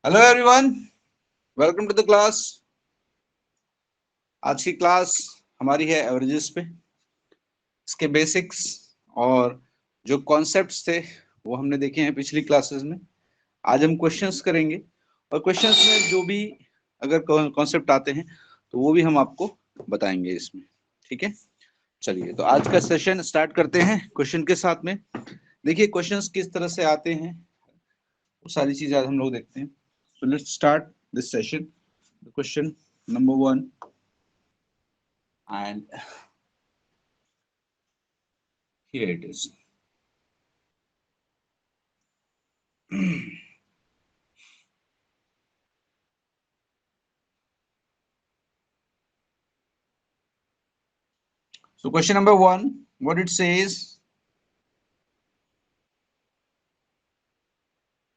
Hello everyone, welcome to the class. आज की class हमारी है एवरेजेस पे। इसके बेसिक्स और जो कॉन्सेप्ट्स थे वो हमने देखे हैं पिछली क्लासेस में। आज हम क्वेश्चंस करेंगे और क्वेश्चंस में जो भी अगर कॉन्सेप्ट आते हैं तो वो भी हम आपको बताएंगे इसमें। ठीक है, चलिए तो आज का सेशन स्टार्ट करते हैं क्वेश्चन के साथ में। देखिए क्वेश्चंस किस तरह से आते हैं वो सारी चीजें आज हम लोग देखते हैं। So let's start this session. Question number 1 and here it is. So question number 1, what it says,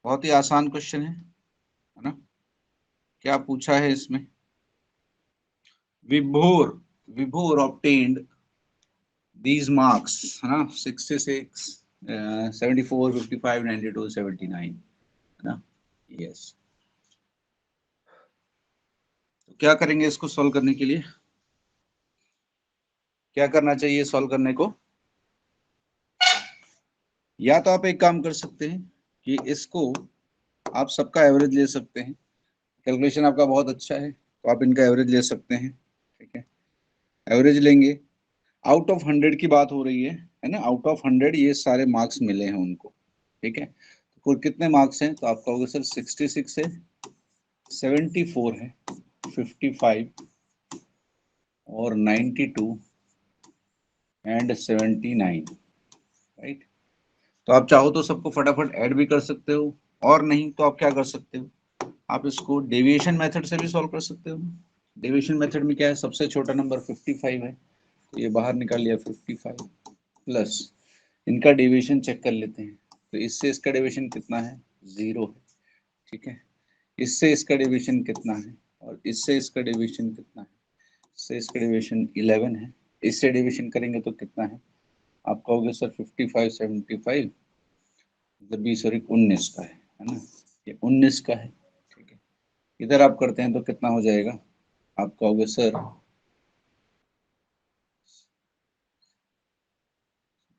बहुत ही आसान क्वेश्चन है ना। क्या पूछा है इसमें? विभोर विभोर obtained these marks है ना, 66, 74, 55, 92, 79 है ना। यस, तो क्या करेंगे इसको सॉल्व करने के लिए? क्या करना चाहिए सॉल्व करने को? या तो आप एक काम कर सकते हैं कि इसको आप सबका एवरेज ले सकते हैं। कैलकुलेशन आपका बहुत अच्छा है तो आप इनका एवरेज ले सकते हैं। ठीक है, एवरेज लेंगे। आउट ऑफ 100 की बात हो रही है ना। आउट ऑफ 100 ये सारे मार्क्स मिले हैं उनको। ठीक है, तो कुल कितने मार्क्स हैं? तो आप कहोगे सर 66 है, 74 है, 55 और 92 एंड 79। राइट, तो आप चाहो तो सबको फटाफट ऐड भी कर सकते हो, और नहीं तो आप क्या कर सकते हो, आप इसको डेविएशन मेथड से भी सॉल्व कर सकते हो। डेविएशन मेथड में क्या है, सबसे छोटा नंबर 55 है तो ये बाहर निकाल लिया 55 प्लस इनका डेविएशन चेक कर लेते हैं। तो इससे इसका डेविएशन कितना है? 0 है। ठीक है, इससे इसका डेविएशन कितना है और इससे इसका डेविएशन कितना है? इससे इसका डेविएशन 11 है। इससे डेविएशन करेंगे तो कितना है? आप कहोगे सर 55 75 मतलब 20 और 19 का है ना। ये 19 का है। ठीक है, इधर आप करते हैं तो कितना हो जाएगा? आप कहोगे सर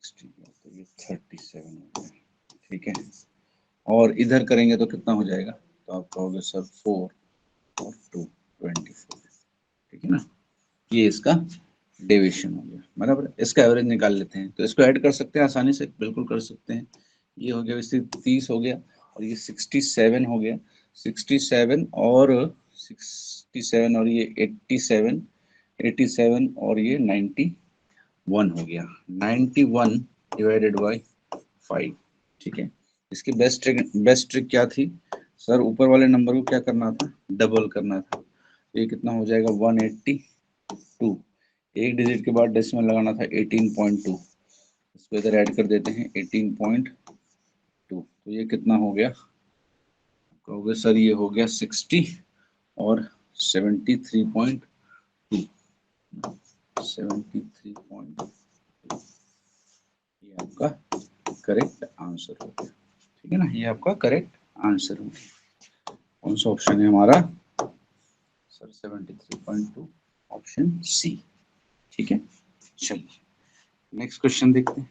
60 तो ये 37 हो गया। ठीक है, और इधर करेंगे तो कितना हो जाएगा? तो आप कहोगे सर 4 और 2 24। ठीक है ना, ये इसका डेविएशन हो गया बराबर। इसका एवरेज निकाल लेते हैं तो इसको ऐड कर सकते हैं आसानी से, बिल्कुल कर सकते हैं। ये हो गया वैसे 30 हो गया और ये 67 हो गया। 67 और 67 और ये 87, 87 और ये 91 हो गया। 91 डिवाइडेड बाय 5। ठीक है, इसकी बेस्ट ट्रिक क्या थी सर? ऊपर वाले नंबर को क्या करना था? डबल करना था। तो ये कितना हो जाएगा? 182। एक डिजिट के बाद डेसिमल लगाना था 18.2। इसको इधर ऐड कर देते हैं 18.2। तो ये कितना हो गया? कहोगे सर ये हो गया 60 और 73.2। 73.2 ये आपका करेक्ट आंसर हो गया। ठीक है ना, ये आपका करेक्ट आंसर हो गया। कौन सा ऑप्शन है हमारा सर? 73.2, option C. ठीक है, चलिए नेक्स्ट क्वेश्चन देखते हैं।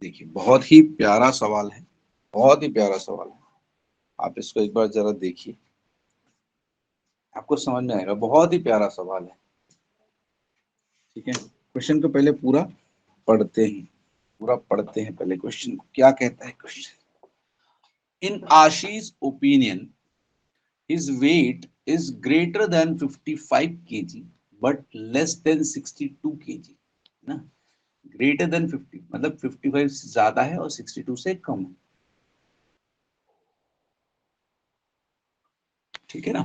देखिए बहुत ही प्यारा सवाल है, बहुत ही प्यारा सवाल है। आप इसको एक बार जरा देखिए, आपको समझ में आएगा। बहुत ही प्यारा सवाल है। ठीक है, क्वेश्चन को पहले पूरा पढ़ते हैं, पूरा पढ़ते हैं पहले क्वेश्चन को। क्या कहता है question? In Ashish opinion his weight is greater than 55 kg but less than 62 kg ना। ग्रेटर देन 50 मतलब 55 से ज्यादा है और 62 से कम है। ठीक है ना।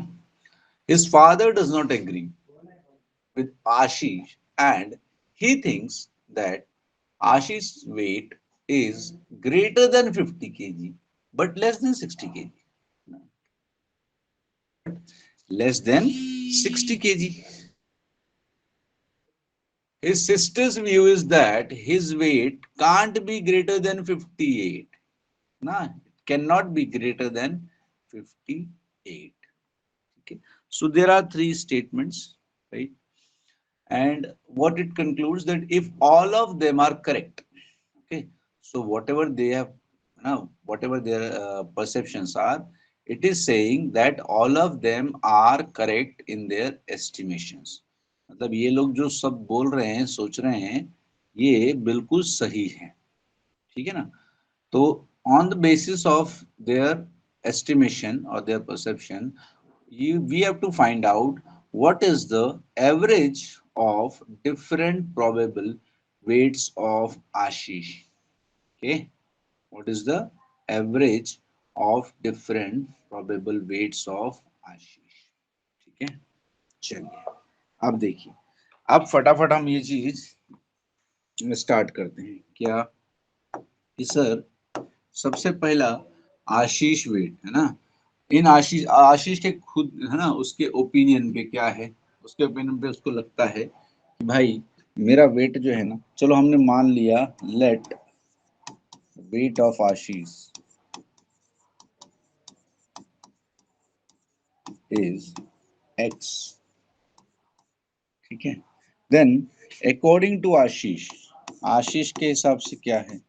His father does not agree with Ashish and he thinks that Ashish's weight is greater than 50 kg but less than 60 kg. Less than 60 kg. His sister's view is that his weight can't be greater than 58. ना, can not be greater than 58. Okay, so there are three statements, right? And what it concludes, that if all of them are correct, okay, so whatever they have now, whatever their perceptions are, it is saying that all of them are correct in their estimations. मतलब ये लोग जो सब बोल रहे हैं, सोच रहे हैं, ये बिल्कुल सही है, ठीक है ना? तो on the basis of their estimation or their perception, we have to find out what is the average of different probable weights of Ashish. Okay, what is the average of different probable weights of Ashish? ठीक है, चलिए अब देखिए, अब फटाफट हम ये चीज स्टार्ट करते हैं क्या कि सर सबसे पहला आशीष वेट है ना, इन आशीष आशीष के खुद है ना, उसके ओपिनियन पे क्या है, उसके ओपिनियन पे उसको लगता है कि भाई मेरा वेट जो है ना, चलो हमने मान लिया, let weight of Ashish is X, ठीक है। Then according to Ashish, Ashish के हिसाब से क्या है,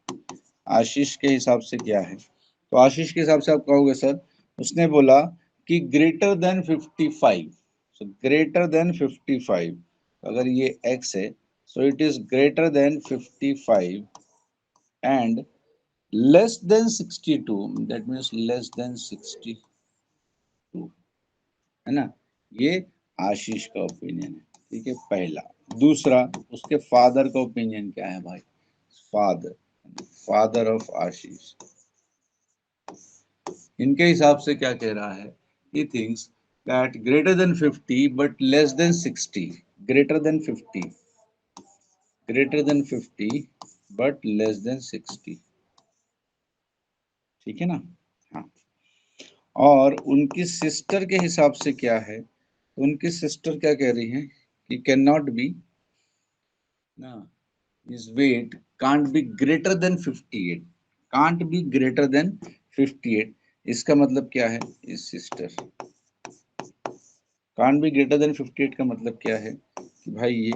आशीष के हिसाब से क्या है, तो आशीष के हिसाब से आप कहोगे सर, उसने बोला कि greater than 55, so greater than 55, अगर ये x है, so it is greater than 55 and less than 62, that means less than 62, है ना, ये आशीष का ओपिनियन है, ठीक है, पहला। दूसरा, उसके फादर का ओपिनियन क्या है भाई, फादर, फादर ऑफ आशीष, इनके हिसाब से क्या कह रहा है, he thinks that greater than 50 but less than 60, greater than 50, greater than 50 but less than 60, ठीक है ना। हाँ, और उनकी सिस्टर के हिसाब से क्या है, उनकी सिस्टर क्या कह रही है कि कैन नॉट बी ना, his weight can't be greater than 58, can't be greater than 58, इसका मतलब क्या है, इस sister can't be greater than 58 का मतलब क्या है कि भाई ये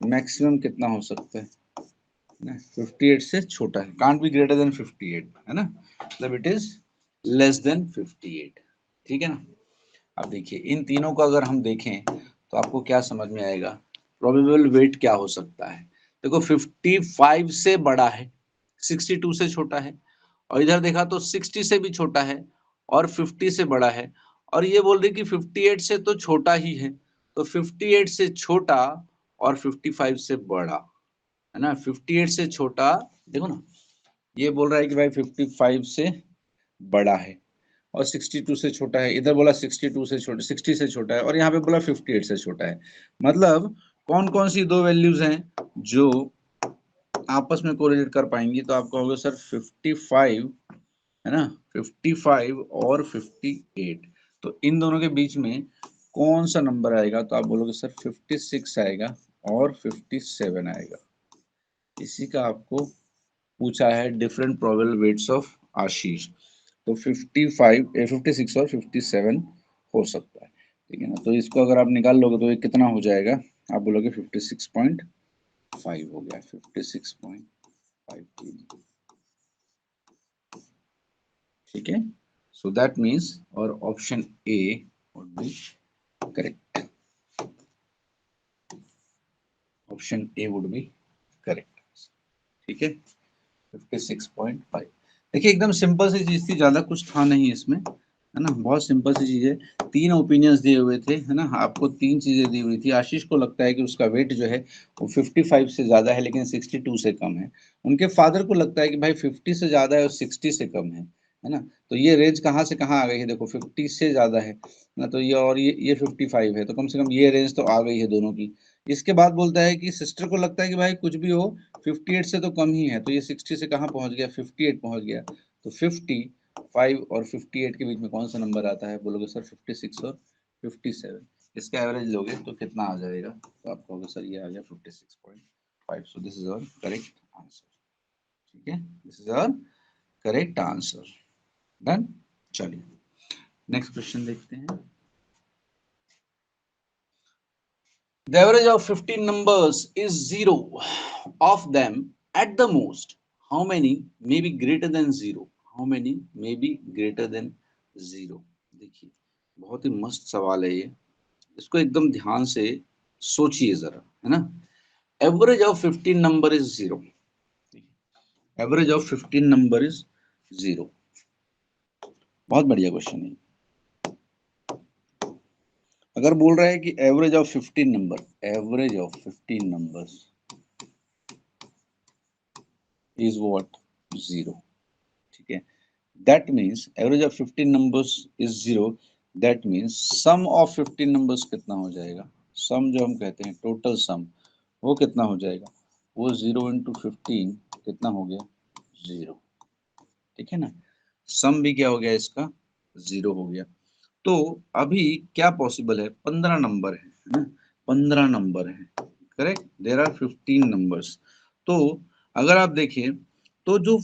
मैक्सिमम कितना हो सकता है ना, 58 से छोटा है, कांट बी ग्रेटर देन 58, है ना, मतलब इट इज लेस देन 58, ठीक है ना। अब देखिए इन तीनों को अगर हम देखें तो आपको क्या समझ में आएगा, प्रोबेबल वेट क्या हो सकता है। देखो 55 से बड़ा है, 62 से छोटा है, और इधर देखा तो 60 से भी छोटा है और 50 से बड़ा है, और ये बोल रही कि 58 से तो छोटा ही है, तो 58 से छोटा और 55 से बड़ा, है ना, 58 से छोटा, देखो ना, ये बोल रहा है कि भाई 55 से बड़ा है और 62 से छोटा है, इधर बोला 62 से छोटा, 60 से छोटा है, और यहाँ पे बोला 58 से छोटा है। मतलब कौन कौन सी दो वैल्यूज हैं जो आपस में कोरिलेट कर पाएंगी, तो आप कहोगे सर 55, है ना, 55 और 58, तो इन दोनों के बीच में कौन सा नंबर आएगा, तो आप बोलोगे सर 56 आएगा और 57 आएगा। इसी का आपको पूछा है डिफरेंट प्रोबेबल वेट्स ऑफ आशीष, तो 55 56 और 57 हो सकता है, ठीक है ना। तो इसको अगर आप निकाल लोगे तो ये कितना हो जाएगा, आप बोलोगे 56.5 हो गया, 56.5, ठीक है। सो दैट मीन्स और option A would be correct, option A would be correct, ठीक है, 56.5। देखिए एकदम सिंपल सी चीज थी, ज्यादा कुछ था नहीं इसमें, है ना, बहुत सिंपल सी चीज है। तीन ओपिनियंस दिए हुए थे, है ना, आपको तीन चीजें दी हुई थी। आशीष को लगता है कि उसका वेट जो है वो 55 से ज्यादा है लेकिन 62 से कम है। उनके फादर को लगता है कि भाई 50 से ज्यादा है और 60 से कम है ना। तो ये रेंज कहाँ से कहाँ आ गई है, देखो 50 से ज्यादा है ना, तो ये और ये 55 है, तो कम से कम ये रेंज तो आ गई है दोनों की। इसके बाद बोलता है कि सिस्टर को लगता है कि भाई कुछ भी हो 58 से तो कम ही है, तो ये 60 से कहाँ पहुंच गया, 58 पहुंच गया, तो 55 और 58 के बीच में कौन सा नंबर आता है, बोलोगे सर 56 और 57, इसका एवरेज लोगे तो कितना आ जाएगा, तो आप कहोगे सर ये आ गया 56.5, so this is our correct answer, ठीक है, this is our correct answer. Done. चलिए नेक्स्ट क्वेश्चन देखते हैं। The average of 15 numbers is 0. Of them, at the most, how many may be greater than 0? How many may be greater than 0? देखिए बहुत ही मस्त सवाल है ये, इसको एकदम ध्यान से सोचिए जरा, है ना। Average of 15 number is 0। Average of 15 number is 0। बहुत बढ़िया क्वेश्चन है। अगर बोल रहा है कि average of 15 number, average of 15 numbers is what, 0। ठीक है, that means average of 15 numbers is 0। That means sum of 15 numbers कितना हो जाएगा, सम जो हम कहते हैं टोटल सम, वो कितना हो जाएगा, वो 0 इंटू 15 कितना हो गया, 0। ठीक है ना, सम भी क्या हो गया इसका, 0 हो गया। तो अभी क्या पॉसिबल है, 15 नंबर है ना, 15 नंबर है, करेक्ट। There are 15 numbers. तो अगर आप देखें तो जो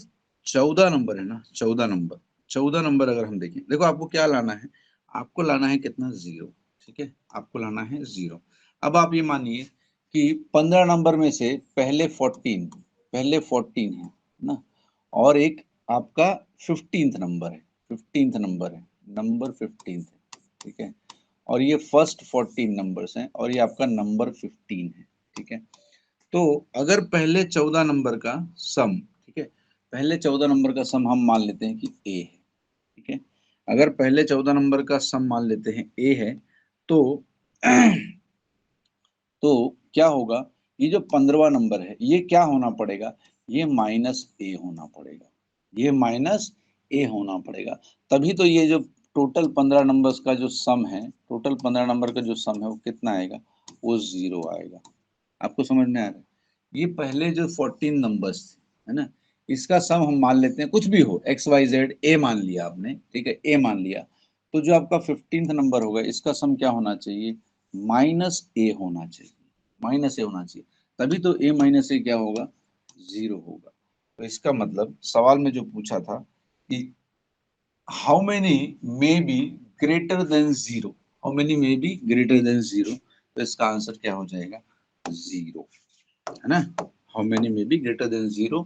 14 नंबर है ना, 14 नंबर, 14 नंबर अगर हम देखें, देखो आपको क्या लाना है, आपको लाना है कितना, 0। ठीक है, आपको लाना है 0। अब आप ये मानिए कि 15 नंबर में से पहले 14, पहले 14 है ना, और एक आपका 15th नंबर है, 15th नंबर है, नंबर 15th है। ठीक है, और ये फर्स्ट 14 नंबर्स हैं और ये आपका नंबर 15 है। ठीक है, तो अगर पहले 14 नंबर का सम, ठीक है, पहले 14 नंबर का सम हम मान लेते हैं कि ए है। ठीक है, अगर पहले 14 नंबर का सम मान लेते हैं ए है, तो तो क्या होगा, ये जो 15वां नंबर है ये क्या होना पड़ेगा, ये माइनस ए होना पड़ेगा, ये माइनस ए होना पड़ेगा। तभी तो ये जो टोटल 15 नंबर्स का जो सम है, टोटल 15 नंबर का जो सम है वो कितना आएगा, वो 0 आएगा। आपको समझ में आ रहा है, ये पहले जो 14 नंबर्स थे, है ना, इसका सम हम मान लेते हैं, कुछ भी हो, एक्स वाई जेड, ए मान लिया आपने, ठीक है, ए मान लिया। तो जो आपका 15th नंबर होगा इसका सम क्या होना चाहिए, माइनस ए होना चाहिए, माइनस ए होना चाहिए। तभी तो ए माइनस ए क्या होगा, 0 होगा। तो इसका मतलब सवाल में जो पूछा था कि how many may be greater than 0, how many may be greater than 0, तो इसका आंसर क्या हो जाएगा, 0, है ना। How many may be greater than 0,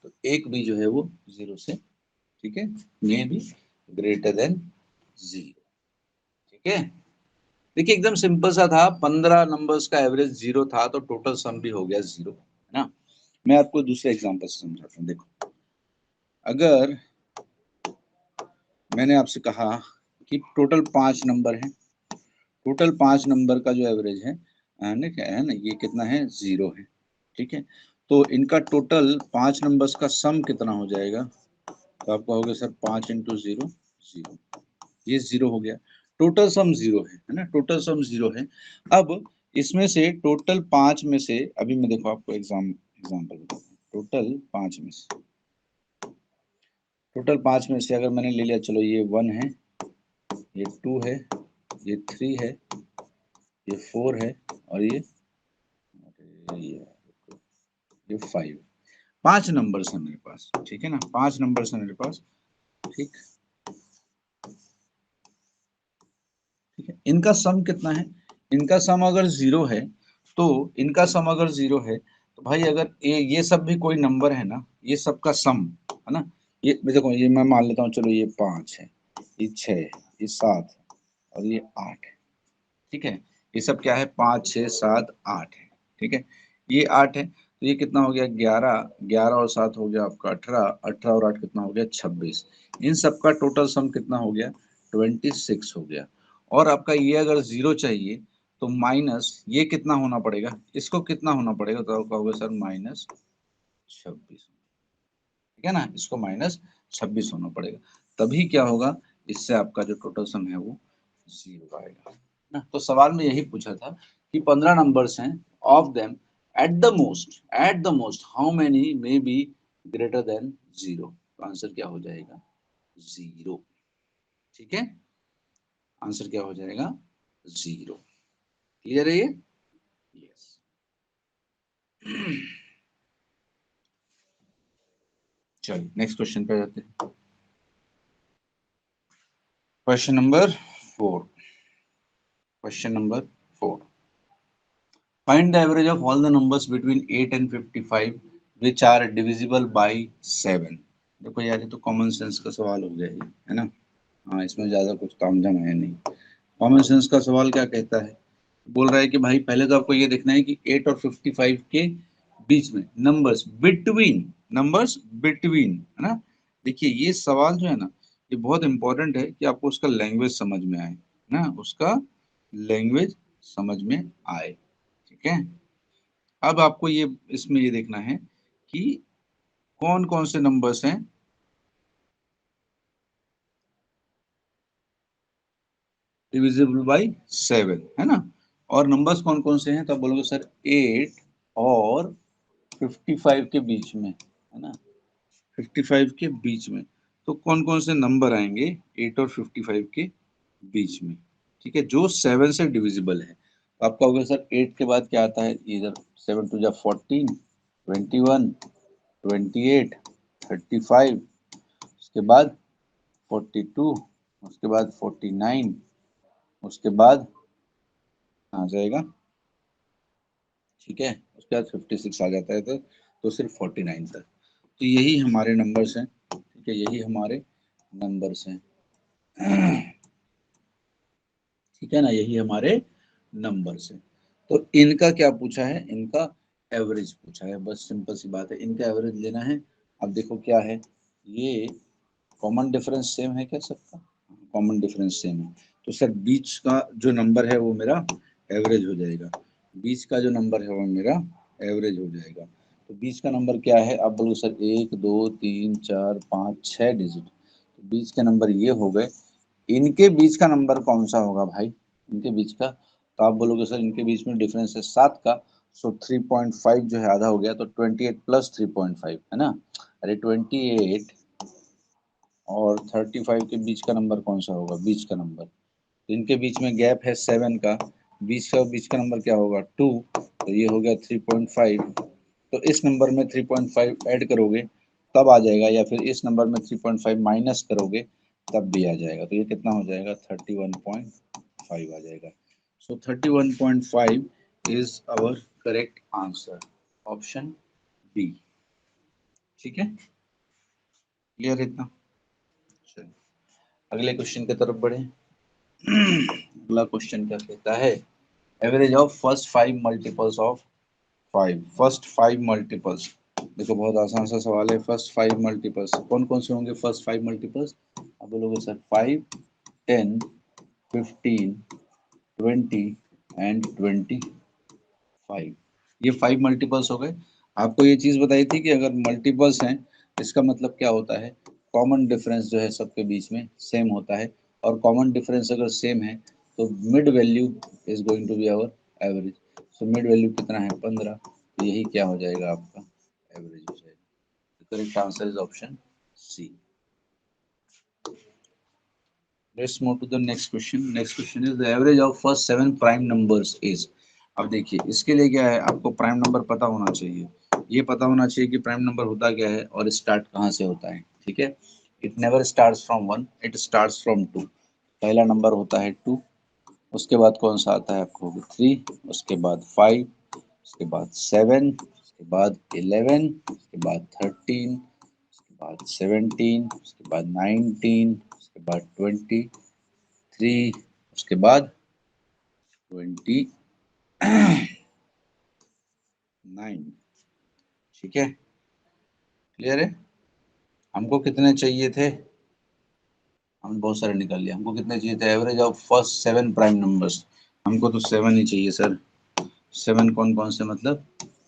तो एक भी जो है वो 0 से, ठीक है, मे बी ग्रेटर देन 0। ठीक है, देखिए एकदम सिंपल सा था, 15 नंबर्स का एवरेज 0 था तो टोटल सम भी हो गया 0, है ना। मैं आपको दूसरे एग्जांपल से समझाता हूँ। देखो अगर मैंने आपसे कहा कि टोटल 5 नंबर है, टोटल 5 नंबर का जो एवरेज है ना, ये कितना है, 0 है। ठीक है, तो इनका टोटल 5 नंबर्स का सम कितना हो जाएगा, तो आप कहोगे सर 5 इंटू 0, 0, ये 0 हो गया। टोटल सम 0 है ना, टोटल सम 0 है। अब इसमें से टोटल 5 में से, अभी मैं देखो आपको एग्जाम्पल बताता हूँ, टोटल 5 में से, टोटल 5 में से अगर मैंने ले लिया, चलो ये 1 है, ये 2 है, ये 3 है, ये 4 है, और ये 5, 5 नंबर्स है मेरे पास। ठीक है ना, 5 नंबर्स है मेरे पास। ठीक, ठीक है, इनका सम कितना है, इनका सम अगर 0 है, तो इनका सम अगर 0 है, तो भाई अगर ये सब भी कोई नंबर है ना, ये सब का सम, है ना, ये देखो, ये मैं मान लेता हूँ, चलो ये 5 है, ये 6 है, ये 7 है, और ये 8 है। ठीक है, ये सब क्या है, 5 6 7 8 है। ठीक है, ये 8 है, तो ये कितना हो गया, 11, 11 और 7 हो गया आपका 18, 18 और 8 कितना हो गया, 26। इन सब का टोटल सम कितना हो गया, 26 हो गया। और आपका ये अगर 0 चाहिए, तो माइनस ये कितना होना पड़ेगा, इसको कितना होना पड़ेगा, तो आप कहोगे सर -26। ठीक है ना, इसको -26 होना पड़ेगा, तभी क्या होगा, इससे आपका जो टोटल सम है वो 0 आएगा ना। तो सवाल में यही पूछा था कि 15 नंबर्स हैं, of them at the most how many may be greater than 0, तो आंसर क्या हो जाएगा, 0। ठीक है, आंसर क्या हो जाएगा, 0। क्लियर है ये, यस। चलिए नेक्स्ट क्वेश्चन पे जाते हैं। Question number 4। Question number 4, find the average of all the numbers between 8 and 55 which are divisible by 7। देखो यार ये तो कॉमन सेंस का सवाल हो गया है ना। हाँ, इसमें ज्यादा कुछ तामझाम है नहीं। कॉमन सेंस का सवाल क्या कहता है, बोल रहा है कि भाई पहले तो आपको ये देखना है कि 8 और 55 के बीच में नंबर्स बिटवीन है ना। देखिए ये सवाल जो है ना, ये बहुत इंपॉर्टेंट है कि आपको उसका लैंग्वेज समझ में आए ना, उसका लैंग्वेज समझ में आए। ठीक है, अब आपको ये इसमें ये देखना है कि कौन कौन से नंबर्स हैं डिविजिबल बाई 7 है ना, और नंबर्स कौन कौन से हैं, तो आप बोलोगे सर 8 और 55 के बीच में है ना, 55 के बीच में। तो कौन कौन से नंबर आएंगे 8 और 55 के बीच में, ठीक है, जो 7 से डिविजिबल है। तो आप कहोगे सर 8 के बाद क्या आता है, इधर 7 टू जा 14, 21, 28, 35, उसके बाद 42, उसके बाद 49, उसके बाद आ जाएगा, ठीक है, उसके बाद 56 आ जाता है, तो सिर्फ 49 तक। तो यही हमारे नंबर्स हैं, ठीक है, यही हमारे नंबर्स हैं। ठीक है ना, यही हमारे नंबर्स हैं। तो इनका क्या पूछा है, इनका एवरेज पूछा है, बस सिंपल सी बात है, इनका एवरेज लेना है। अब देखो क्या है, ये कॉमन डिफरेंस सेम है क्या सबका, कॉमन डिफरेंस सेम है, तो सर बीच का जो नंबर है वो मेरा एवरेज हो जाएगा, बीच का जो नंबर है वो मेरा एवरेज हो जाएगा। तो बीच का नंबर क्या है, आप बोलो सर 1 2 3 4 5 6 डिजिट, तो बीच के नंबर ये हो गए। इनके बीच का नंबर कौन सा होगा भाई, इनके बीच का, तो आप बोलोगे सर इनके बीच में डिफरेंस है 7 का, सो 3.5 जो है आधा हो गया, तो 28 प्लस 3.5 है ना। अरे 28 और 35 के बीच का नंबर कौन सा होगा, बीच का नंबर, इनके बीच में गैप है 7 का, बीच का नंबर क्या होगा 2, तो ये हो गया 3.5। तो इस नंबर में 3.5 ऐड करोगे तब आ जाएगा, या फिर इस नंबर में 3.5 माइनस करोगे तब भी आ जाएगा, तो ये कितना हो जाएगा 31.5 आ जाएगा। So 31.5 is our correct answer, option B. ठीक है, क्लियर इतना। चलिए अगले क्वेश्चन की तरफ बढ़े। अगला क्वेश्चन क्या कहता है, average of first 5 multiples of 5, first 5 multiples. देखो बहुत आसान सा सवाल है, फर्स्ट 5 मल्टीपल्स कौन कौन से होंगे, फर्स्ट 5 मल्टीपल्स आप बोलोगे सर 5, 10, 15, 20 एंड 25, ये 5 मल्टीपल्स हो गए। आपको ये चीज बताई थी कि अगर मल्टीपल्स हैं इसका मतलब क्या होता है, कॉमन डिफरेंस जो है सबके बीच में सेम होता है, और कॉमन डिफरेंस अगर सेम है तो mid value is going to be our average. So mid value कितना है 15, तो यही क्या हो जाएगा आपका एवरेज हो जाएगा। Correct answer is option C. Let's move to the next question. Next question is the average of first 7 prime numbers is। अब देखिए इसके लिए क्या है, आपको प्राइम नंबर पता होना चाहिए, ये पता होना चाहिए कि प्राइम नंबर होता क्या है और स्टार्ट कहाँ से होता है। ठीक है, it never starts from 1, it starts from 2। पहला नंबर होता है 2, उसके बाद कौन सा आता है आपको 3, उसके बाद 5, उसके बाद 7, उसके बाद 11, उसके बाद 13, उसके बाद 17, उसके बाद 19, उसके बाद 23, उसके बाद 29। ठीक है, क्लियर है। हमको कितने चाहिए थे, हमने बहुत सारे निकाल लिया, हमको कितने चाहिए थे, average of first 7 prime numbers, हमको तो 7 ही चाहिए सर। 7 कौन कौन से, मतलब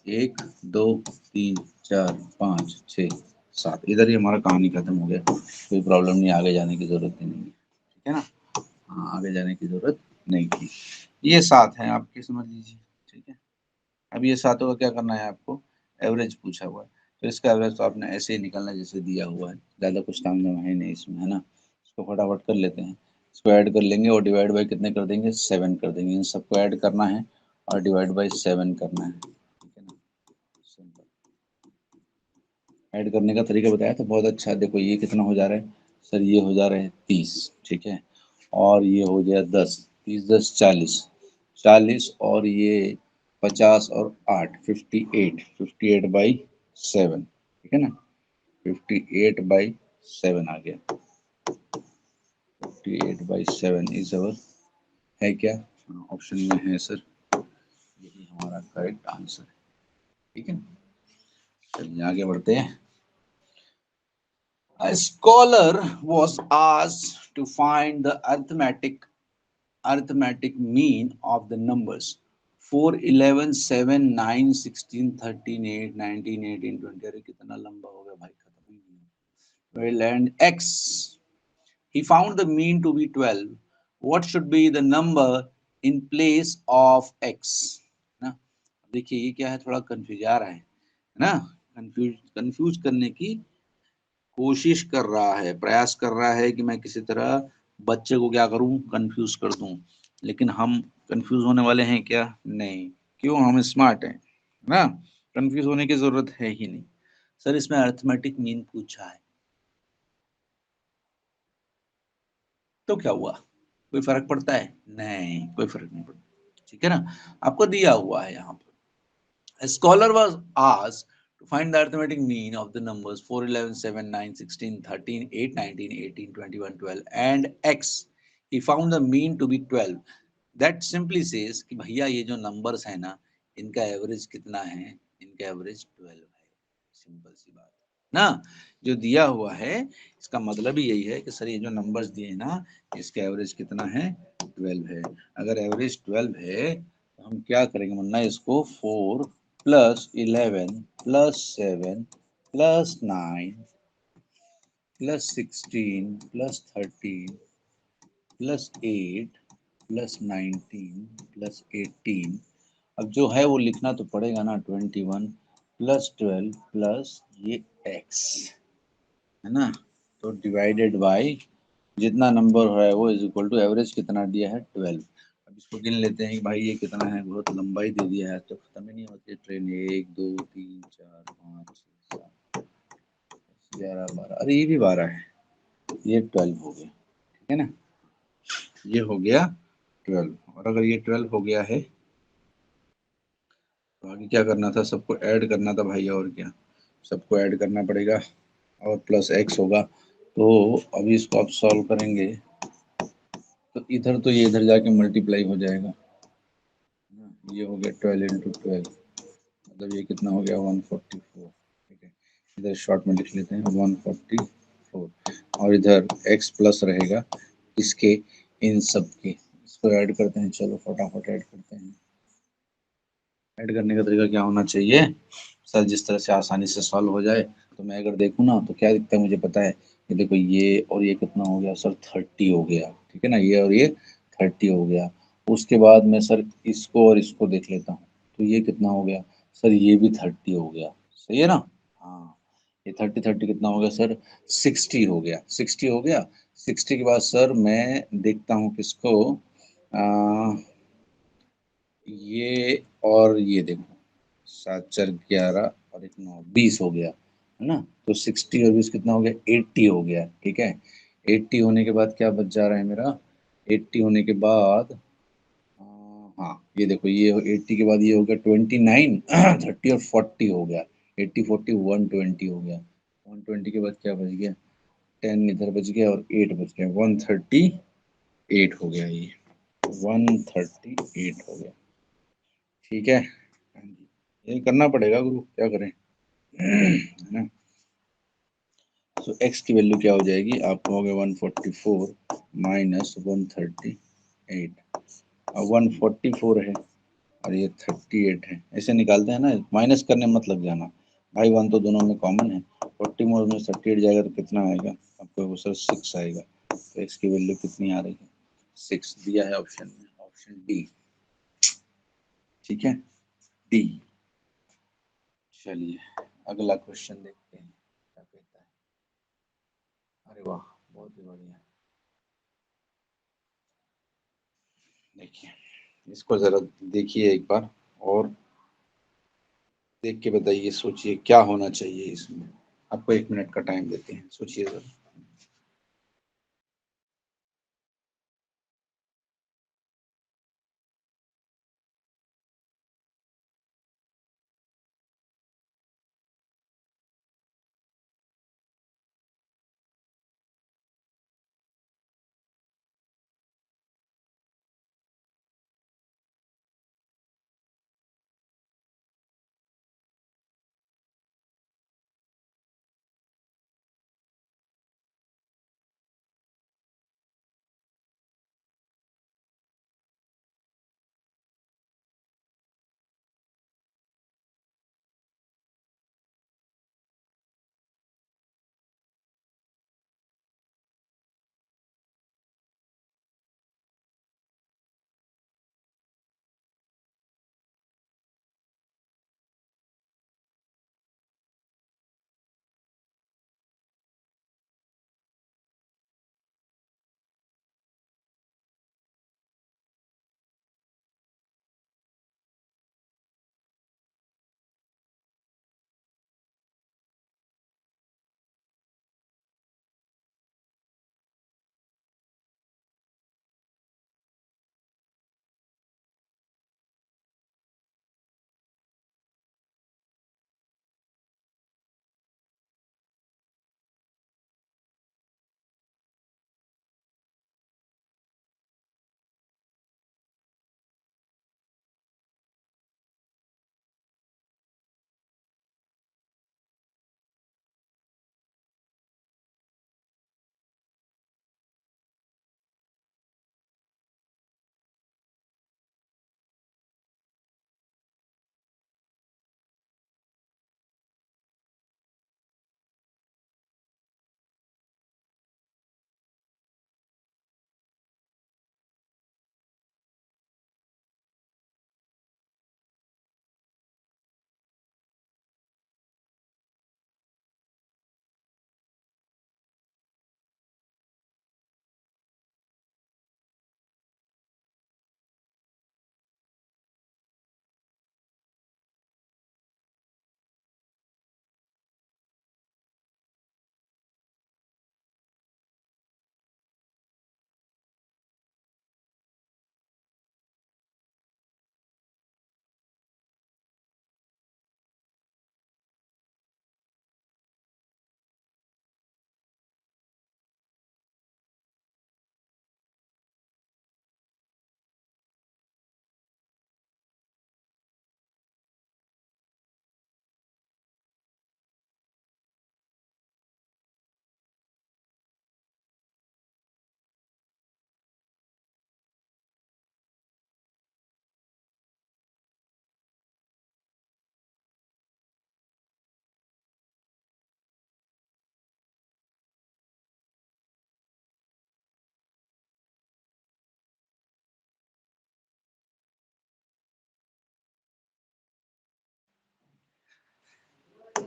1 2 3 4 5 6 7, इधर ही हमारा कहानी खत्म हो गया, कोई प्रॉब्लम नहीं, आगे जाने की जरूरत ही नहीं है। ठीक है ना, हाँ आगे जाने की जरूरत नहीं थी। ये 7 है आपके, समझ लीजिए। ठीक है, अब ये 7 का क्या करना है आपको, एवरेज पूछा हुआ है, तो इसका एवरेज तो आपने ऐसे ही निकालना है जैसे दिया हुआ है, ज़्यादा कुछ काम धाम है नहीं इसमें, है ना। इसको फटाफट कर लेते हैं, इसको ऐड कर लेंगे और डिवाइड बाई कितने कर देंगे 7 कर देंगे, इन सबको ऐड करना है और डिवाइड बाई 7 करना है। ठीक है ना, सिंपल। ऐड करने का तरीका बताया तो बहुत अच्छा है, देखो ये कितना हो जा रहा है सर, ये हो जा रहा है 30। ठीक है, और ये हो गया 10, 30 10 40, 40 और ये 50 और 8, 58, 58/7, ठीक है ना, 58/7 आ गया, 58/7 इज अवर, है क्या, ऑप्शन में है सर, यही हमारा करेक्ट आंसर है, ठीक है। चलिए आगे बढ़ते हैं। A scholar was asked to find the arithmetic mean of the numbers 4, 11, 7, 9, 16, 13, 8, 19, 18, 20। अरे कितना लंबा हो गया भाई, खत्म ही नहीं। Well, and x, he found the mean to be 12. What should be the number in place of x? ना, देखिए ये क्या है, थोड़ा कंफ्यूज आ रहा है ना, कंफ्यूज करने की कोशिश कर रहा है, प्रयास कर रहा है कि मैं किसी तरह बच्चे को क्या करूं, कंफ्यूज कर दूं। लेकिन हम कंफ्यूज होने वाले हैं क्या? नहीं। क्यों? हम स्मार्ट हैं ना, कंफ्यूज होने की जरूरत है ही नहीं। सर इसमें अरिथमेटिक मीन पूछा है तो क्या हुआ, कोई फर्क पड़ता है? नहीं, कोई फर्क नहीं पड़ता, ठीक है ना। आपको दिया हुआ है यहाँ पर, a scholar was asked to find the arithmetic mean of the numbers 4, 11, 7, 9, 16, 13, 8, 19, 18, 21, 12 and x. He found the mean to be 12. That simply says कि भैया ये जो numbers है ना, इनका एवरेज कितना है? इनका एवरेज 12 है। सिंपल सी बात ना, जो दिया हुआ है इसका मतलब ही यही है कि सर ये जो नंबर्स दिए हैं ना, इसका एवरेज कितना है? 12 है। अगर एवरेज 12 है तो हम क्या करेंगे वरना, इसको 4 plus 11 plus 7 plus 9 plus 16 plus 13 plus 8 plus 19 plus 18, अब जो है वो लिखना तो पड़ेगा ना, 21 प्लस 12 प्लस ये x, है ना, तो डिवाइडेड बाय जितना नंबर है वो इज इक्वल टू एवरेज कितना दिया है? 12। अब इसको गिन लेते हैं कि भाई ये कितना है, बहुत लंबाई दे दिया है तो खत्म ही नहीं होती ट्रेन। 1 2 3 4 5 6 7 11 12, अरे ये भी 12 है, ये 12 हो गया, ठीक है ना, ये हो गया 12। और अगर ये 12 हो गया है तो आगे क्या करना था, सबको ऐड करना था भाई, और क्या, सबको ऐड करना पड़ेगा और प्लस x होगा। तो अभी इसको आप सॉल्व करेंगे तो इधर तो ये इधर जाके मल्टीप्लाई हो जाएगा, ये हो गया 12 इंटू 12, मतलब ये कितना हो गया 144, ठीक है, इधर शॉर्ट में लिख लेते हैं 144, और इधर x प्लस रहेगा इसके, इन सब के, इसको ऐड करते हैं, चलो फटाफट ऐड करते हैं। ऐड करने का तरीका क्या होना चाहिए सर, जिस तरह से आसानी से सॉल्व हो जाए। तो मैं अगर देखूँ ना तो क्या दिखता है मुझे पता है, ये देखो ये और ये कितना हो गया सर, 30 हो गया, ठीक है ना, ये और ये 30 हो गया। उसके बाद मैं सर इसको और इसको देख लेता हूँ, तो ये कितना हो गया सर, ये भी 30 हो गया, सही है ना। हाँ, ये 30 30 कितना हो गया सर, 60 हो गया, 60 हो गया। 60 के बाद सर मैं देखता हूँ किसको, ये और ये देखो, 7 4 11 और 1 9 20 हो गया, है ना। तो 60 और 20 कितना हो गया, 80 हो गया, ठीक है। 80 होने के बाद क्या बच जा रहा है मेरा, 80 होने के बाद हाँ ये देखो, ये 80 के बाद ये हो गया 29 30 और 40 हो गया, 80 40 120 हो गया, 120 के बाद क्या बच गया, 10 इधर बच गया और 8 बच गया, 138 हो गया, ये 138 हो गया, ठीक है। यही करना पड़ेगा गुरु, क्या करें, है ना। तो x की वैल्यू क्या हो जाएगी, आप कहोगे 144 माइनस 138, अब 144 है और ये 38 है, ऐसे निकालते हैं ना, माइनस करने मत लग जाना भाई, 1 तो दोनों में कॉमन है, 40 मोड में 38 जाएगा तो कितना आएगा आपको, वो सर 6 आएगा। तो x की वैल्यू कितनी आ रही है, 6 दिया है ऑप्शन में, ऑप्शन डी, ठीक है, डी। चलिए अगला क्वेश्चन देखते हैं क्या कहता है। अरे वाह, बहुत ही बढ़िया। देखिए इसको जरा देखिए एक बार, और देख के बताइए, सोचिए क्या होना चाहिए इसमें। आपको 1 मिनट का टाइम देते हैं, सोचिए जरा।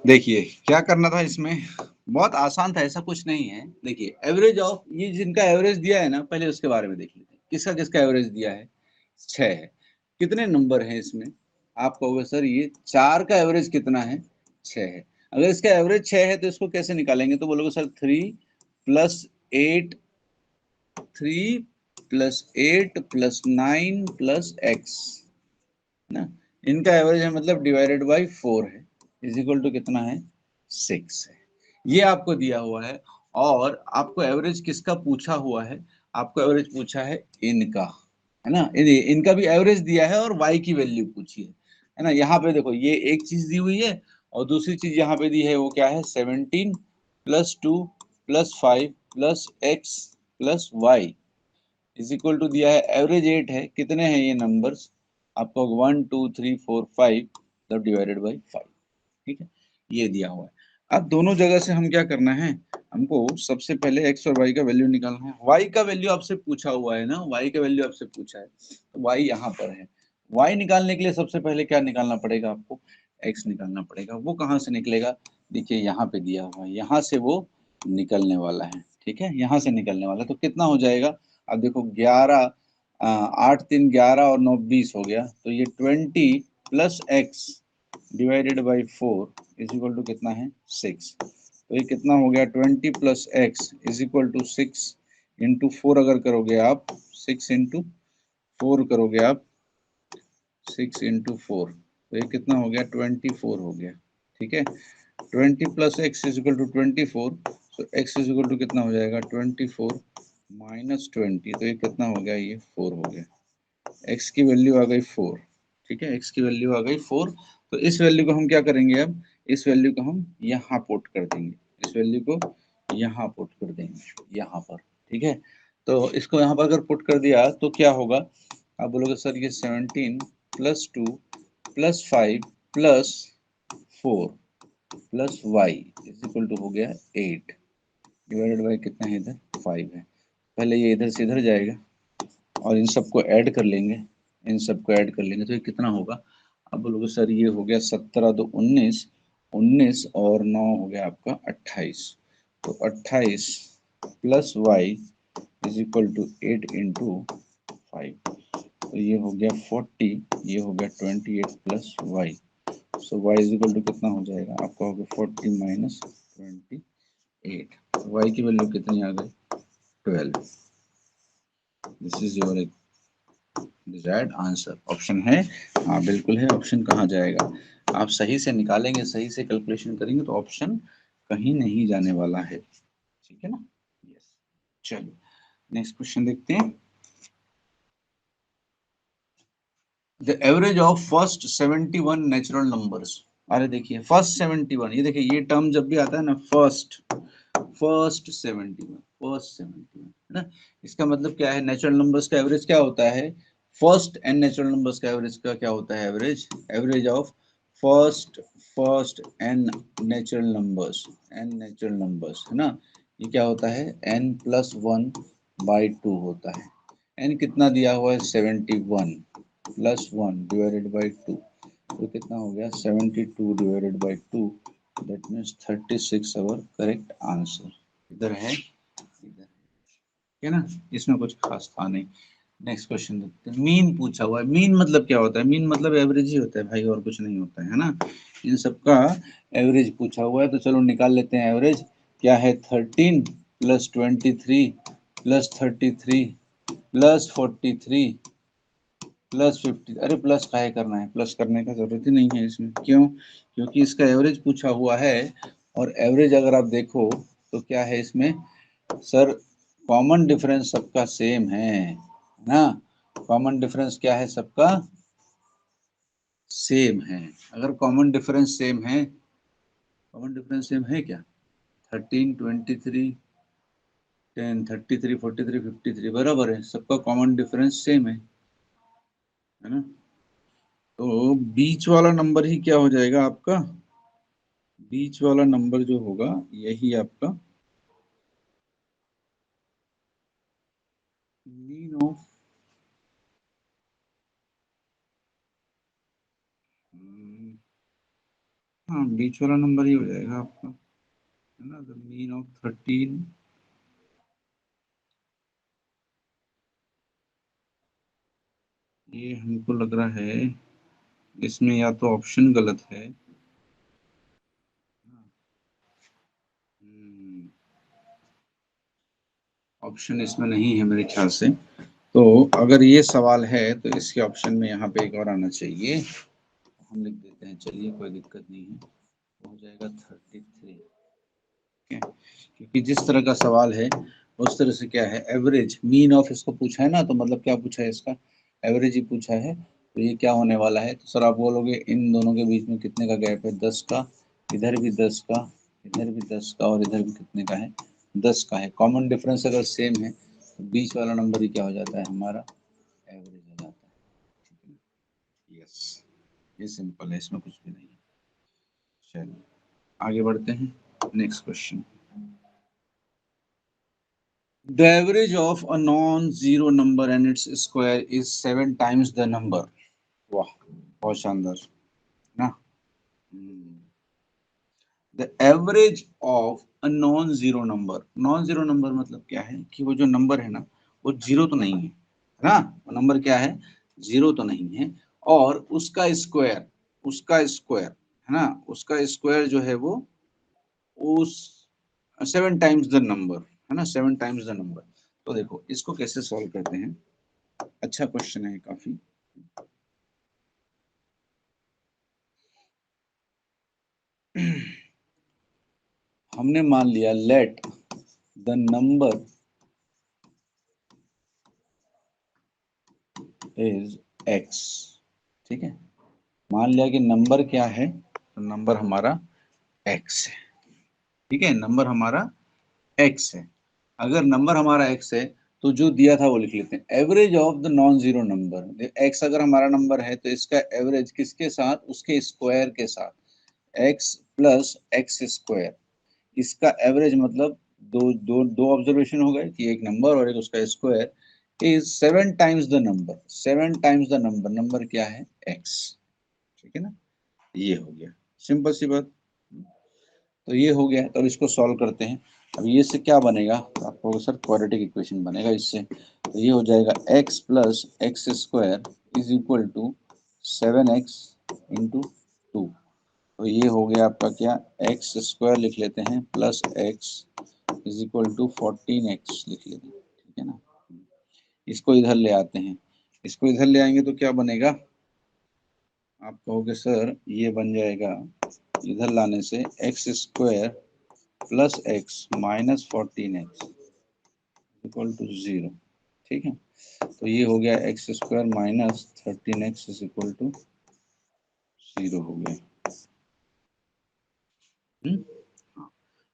देखिए क्या करना था इसमें, बहुत आसान था, ऐसा कुछ नहीं है। देखिए एवरेज ऑफ, ये जिनका एवरेज दिया है ना, पहले उसके बारे में देख लेते हैं। किसका किसका एवरेज दिया है, 6 है। कितने नंबर हैं इसमें, आप कहोगे सर ये 4 का एवरेज कितना है, 6 है। अगर इसका एवरेज 6 है तो इसको कैसे निकालेंगे, तो बोलोगे सर 3 + 8, 3 + 8 + 9 + x ना, इनका एवरेज है, मतलब डिवाइडेड बाई 4 है, इज इक्वल टू कितना है, 6 है। ये आपको दिया हुआ है। और आपको एवरेज किसका पूछा हुआ है, आपको एवरेज पूछा है इनका, है ना। इनका भी एवरेज दिया है और y की वैल्यू पूछी है ना। यहाँ पे देखो ये एक चीज दी हुई है, और दूसरी चीज यहाँ पे दी है, वो क्या है, 17 + 2 + 5 + x + y is equal to दिया है एवरेज 8 है। कितने हैं ये नंबर्स, आपको 1 2 3 4 5 तब डिवाइडेड बाई 5, ठीक है, ये दिया हुआ है। अब दोनों जगह से हम क्या करना है, हमको सबसे पहले x और y का वैल्यू निकालना है। y का वैल्यू आपसे पूछा हुआ है ना, y का वैल्यू आपसे पूछा है, तो y यहाँ पर है। y निकालने के लिए सबसे पहले क्या निकालना पड़ेगा आपको, x निकालना पड़ेगा। वो कहाँ से निकलेगा, देखिए यहाँ पे दिया हुआ है, यहाँ से वो निकलने वाला है, ठीक है, यहाँ से निकलने वाला है। तो कितना हो जाएगा, अब देखो 11, 8 3 11 और 9 20 हो गया, तो ये 20 + x divided by 4 is equal to कितना है, 6। तो ये कितना हो गया, 20 + x is equal to 6 into 4 अगर करोगे आप, 6 इंटू 4 करोगे आप, 6 इंटू 4, तो ये कितना हो गया, 24 हो गया, ठीक है। 20 + x इज इक्वल टू 24, तो x इज इक्वल टू कितना हो जाएगा, 24 - 20, तो ये कितना हो गया, ये 4 हो गया। x की वैल्यू आ गई 4, ठीक है, x की वैल्यू आ गई 4। तो इस वैल्यू को हम क्या करेंगे, अब इस वैल्यू को हम यहाँ पुट कर देंगे, इस वैल्यू को यहाँ पुट कर देंगे, यहाँ पर, ठीक है। तो इसको यहाँ पर अगर पुट कर दिया तो क्या होगा, आप बोलोगे सर ये 17 + 2 + 5 + 4 + y इज इक्वल टू हो गया 8 डिवाइडेड बाई कितना है इधर, 5 है। पहले ये इधर से इधर जाएगा और इन सबको ऐड कर लेंगे, इन सबको ऐड कर लेंगे, तो ये कितना होगा, अब बोलोगे सर ये हो गया 17 2 19, 19 और 9 हो गया आपका 28। तो 28 + y is equal to 8 into 5, तो ये हो गया 40, ये हो गया 28 + y। So y is equal to कितना हो जाएगा, आपका हो गया 40 - 28, y की वैल्यू कितनी आ गई, 12। This is your desired answer, option है, हाँ बिल्कुल है। ऑप्शन कहाँ जाएगा, आप सही से निकालेंगे, सही से कैलकुलेशन करेंगे तो ऑप्शन कहीं नहीं जाने वाला है, ठीक है ना। यस, चलिए नेक्स्ट क्वेश्चन देखते हैं। The average of first 71 natural numbers. अरे देखिए फर्स्ट 71, ये देखिए ये टर्म जब भी आता है ना, फर्स्ट, फर्स्ट 71, फर्स्ट 71, है ना, इसका मतलब क्या है, नेचुरल नंबर्स का एवरेज क्या होता है, फर्स्ट एन नेचुरल नंबर्स का एवरेज का क्या होता है, average, average of first, first N natural numbers, N natural numbers, है ना, ये क्या होता है, n+1/2 होता है। एन कितना दिया हुआ है, 71 + 1 डिवाइडेड बाई 2, तो कितना हो गया, 72 divided by 2, that means 36 our correct answer. इधर है, इधर है ना, इसमें कुछ खास था नहीं। नेक्स्ट क्वेश्चन देखते हैं। मीन पूछा हुआ है, मीन मतलब क्या होता है, मीन मतलब एवरेज ही होता है भाई, और कुछ नहीं होता है ना। इन सबका एवरेज पूछा हुआ है, तो चलो निकाल लेते हैं एवरेज। क्या है, 13 + 23 + 33 + 43 +50, अरे प्लस काहे करना है, प्लस करने का जरूरत ही नहीं है इसमें, क्यों, क्योंकि इसका एवरेज पूछा हुआ है। और एवरेज अगर आप देखो तो क्या है इसमें, सर कॉमन डिफरेंस सबका सेम है ना, कॉमन डिफरेंस क्या है सबका, सेम है। अगर कॉमन डिफरेंस सेम है, कॉमन डिफरेंस सेम है क्या, 13 23 10 33 43 53 बराबर है, सबका कॉमन डिफरेंस सेम है ना। तो बीच वाला नंबर ही क्या हो जाएगा आपका, बीच वाला नंबर जो होगा यही आपका मीन ऑफ, हाँ बीच वाला नंबर ही हो जाएगा आपका, है ना। द मीन ऑफ 13, ये हमको लग रहा है इसमें या तो ऑप्शन गलत है। ऑप्शन इसमें नहीं है मेरे ख्याल से। तो अगर ये सवाल है तो इसके ऑप्शन में यहाँ पे एक और आना चाहिए, हम लिख देते हैं, चलिए कोई दिक्कत नहीं है, हो जाएगा 33। क्योंकि जिस तरह का सवाल है उस तरह से क्या है, एवरेज मीन ऑफ इसको पूछा है ना, तो मतलब क्या पूछा है, इसका एवरेज ही पूछा है। तो ये क्या होने वाला है, तो सर आप बोलोगे इन दोनों के बीच में कितने का गैप है, 10 का, इधर भी 10 का, इधर भी 10 का, और इधर भी कितने का है, 10 का है। कॉमन डिफरेंस अगर सेम है तो बीच वाला नंबर ही क्या हो जाता है, हमारा एवरेज हो जाता है। यस, ये सिंपल है, इसमें कुछ भी नहीं है। चलिए आगे बढ़ते हैं, next question. The average of a non-zero number and its square is 7 times the number. वाह, बहुत शानदार ना। The average of a non-zero number, non-zero number मतलब क्या है कि वो जो नंबर है ना वो जीरो तो नहीं है ना, वो नंबर क्या है, जीरो तो नहीं है, और उसका स्क्वायर है ना, उसका स्क्वायर जो है वो उस 7 टाइम्स द नंबर, है ना, 7 टाइम्स द नंबर। तो देखो इसको कैसे सॉल्व करते हैं, अच्छा क्वेश्चन है काफी। हमने मान लिया let the number is X, ठीक है, मान लिया कि नंबर क्या है, तो नंबर हमारा एक्स है, ठीक है, नंबर हमारा एक्स है। अगर नंबर हमारा एक्स है तो जो दिया था वो लिख लेते हैं, average of the non zero number. X अगर हमारा नंबर है तो इसका एवरेज किसके साथ, उसके स्क्वायर के साथ, एक्स प्लस एक्स स्क्वायर, इसका एवरेज मतलब दो दो दो ऑब्जर्वेशन हो गए कि एक नंबर और एक उसका square is 7 times the number, 7 times the number, number क्या है, एक्स, ठीक है ना, ये हो गया, सिंपल सी बात। तो ये हो गया, तो अब इसको सॉल्व करते हैं। अब ये से क्या बनेगा, तो आपको सर क्वाड्रेटिक इक्वेशन बनेगा इससे। तो ये हो जाएगा x plus x square is equal to 7x into 2। तो ये हो गया आपका क्या, एक्स स्क्वायर लिख लेते हैं plus x is equal to 14x लिख लेते हैं, ठीक है ना। इसको इधर ले आते हैं, इसको इधर ले आएंगे तो क्या बनेगा, आप कहोगे सर ये बन जाएगा, इधर लाने से x square plus x minus 14x equal to 0, ठीक है। तो ये हो गया x square minus 13x is equal to 0 हो गया।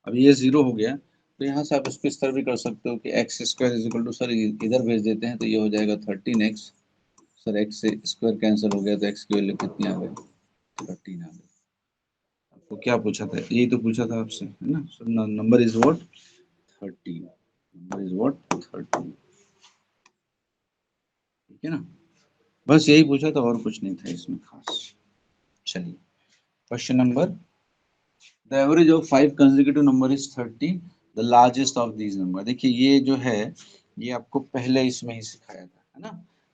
अब ये 0 हो गया, तो यहाँ से आप इसको इस तरह भी कर सकते हो कि x square is equal to, sir इधर भेज देते हैं तो ये हो जाएगा 13x, सर एक्स से स्क्वायर कैंसिल हो गया तो एक्स की वैल्यू कितनी आ गई, 13 आ गई। आपको क्या पूछा था, यही तो पूछा था आपसे, है ना, sir number is what, 13, number is what, 13, ठीक है ना, बस यही पूछा था और कुछ नहीं था इसमें खास। चलिए question number, the average of 5 consecutive number is 30, the largest of these number. देखिए ये जो है ये आपको पहले इसमें ही सिखाया था, है ना,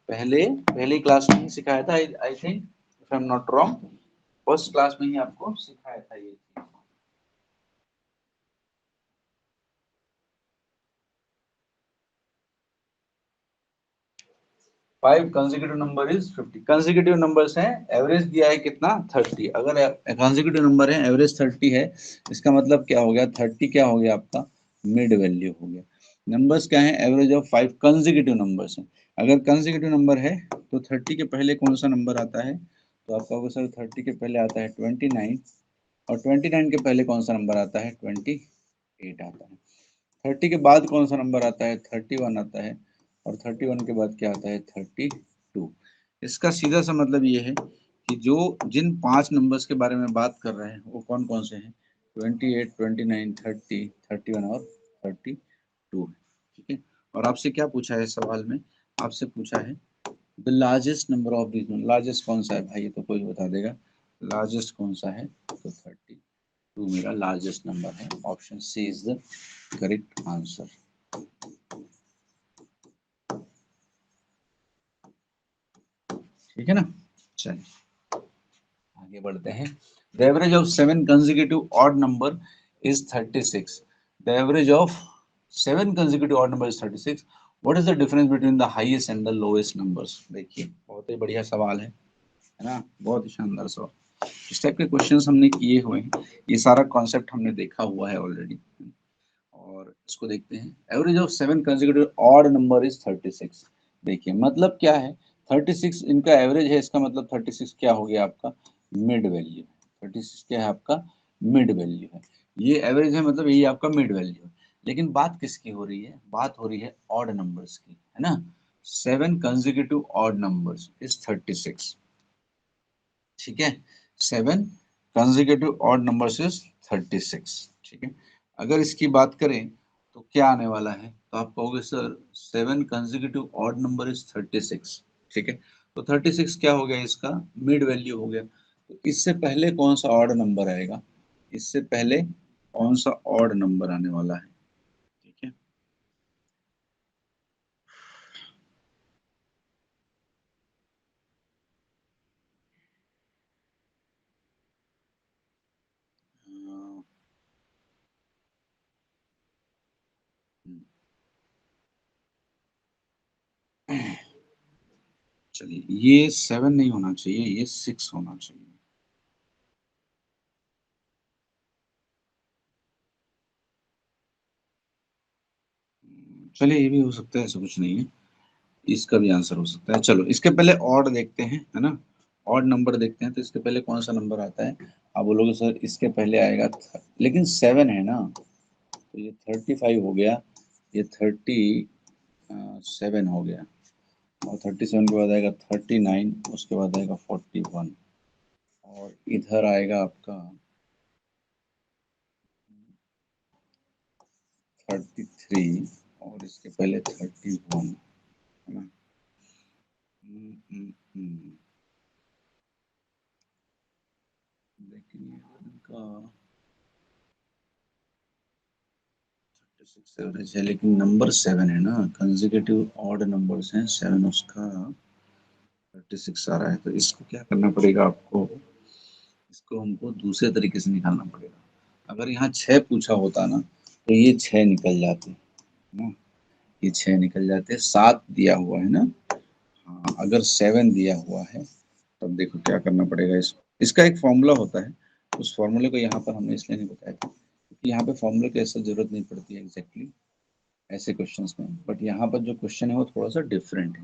पहले पहली क्लास में ही सिखाया था, I think if I am not wrong, first class में ही आपको सिखाया था ये चीज। 5 consecutive number is 50, consecutive numbers हैं, एवरेज दिया है कितना, 30, अगर कंसेक्यूटिव नंबर है एवरेज 30 है, इसका मतलब क्या हो गया, 30 क्या हो गया आपका मिड वैल्यू हो गया। नंबर्स क्या है, एवरेज ऑफ 5 consecutive नंबर्स है। अगर कंसेक्यूटिव नंबर है तो 30 के पहले कौन सा नंबर आता है, तो आपका कहोगे सर 30 के पहले आता है 29, और 29 के पहले कौन सा नंबर आता है, 28 आता है। 30 के बाद कौन सा नंबर आता है, 31 आता है, और 31 के बाद क्या आता है, 32। इसका सीधा सा मतलब ये है कि जो जिन 5 नंबर्स के बारे में बात कर रहे हैं वो कौन कौन से हैं, 28, 29, 30, 31 और 32 है, ठीक है। और आपसे क्या पूछा है सवाल में, आपसे पूछा है the largest number of these, largest कौन सा है भाई, ये तो कोई बता देगा, लार्जेस्ट कौन सा है, तो 32 2 मेरा लार्जेस्ट नंबर है। Option C is the correct answer. ठीक है ना, चलिए आगे बढ़ते हैं। The average of 7 consecutive odd number is 36। The average of 7 consecutive odd number is 36. What is the difference between the highest and the lowest numbers? देखिए बहुत ही बढ़िया सवाल है ना, बहुत ही शानदार सवाल। इस टाइप के क्वेश्चंस हमने किए हुए हैं, ये सारा कॉन्सेप्ट हमने देखा हुआ है ऑलरेडी। और इसको देखते हैं। Average of 7 consecutive odd number is 36। देखिए मतलब क्या है, 36 इनका एवरेज है, इसका मतलब 36 क्या हो गया आपका मिड वैल्यू। 36 क्या है आपका मिड वैल्यू है, ये एवरेज है मतलब यही आपका मिड वैल्यू है। लेकिन बात किसकी हो रही है, बात हो रही है ऑड नंबर्स की, है ना। 7 consecutive ऑड नंबर्स इज 36। ठीक है, 7 consecutive ऑड नंबर्स इज 36। ठीक है, अगर इसकी बात करें तो क्या आने वाला है, तो आप कहोगे sir 7 consecutive odd number is 36। ठीक है, तो 36 क्या हो गया, इसका मिड वैल्यू हो गया। तो इससे पहले कौन सा ऑड नंबर आएगा, इससे पहले कौन सा ऑड नंबर आने वाला है। ठीक है, अ, चलिए ये 7 नहीं होना चाहिए, ये 6 होना चाहिए। चलिए ये भी हो सकता है, ऐसा कुछ नहीं है, इसका भी आंसर हो सकता है। चलो इसके पहले ऑड देखते हैं, है ना, ऑड नंबर देखते हैं। तो इसके पहले कौन सा नंबर आता है, आप बोलोगे सर इसके पहले आएगा लेकिन 7 है ना, तो ये 35 हो गया, ये 37 हो गया, और 37 के बाद आएगा 39, उसके बाद आएगा 41, और इधर आएगा आपका 33, और इसके पहले 31, है ना। हम्म, हम्म, हम्म। लेकिन ये इनका 36 एवरेज है, लेकिन नंबर 7 है ना, कंसेक्यूटिव ऑड नंबर्स हैं, 7 उसका 36 आ रहा है। तो इसको क्या करना पड़ेगा आपको, इसको हमको दूसरे तरीके से निकालना पड़ेगा। अगर यहाँ 6 पूछा होता ना, तो ये 6 निकल जाते है ना, ये 6 निकल जाते। 7 दिया हुआ है ना, हाँ अगर 7 दिया हुआ है तब देखो क्या करना पड़ेगा। इसको, इसका एक फॉर्मूला होता है, उस फॉर्मूले को यहाँ पर हमने इसलिए नहीं बताया था क्योंकि यहाँ पे फॉर्मूले की ऐसा जरूरत नहीं पड़ती है एग्जैक्टली ऐसे क्वेश्चंस में। बट यहाँ पर जो क्वेश्चन है वो थोड़ा सा डिफरेंट है।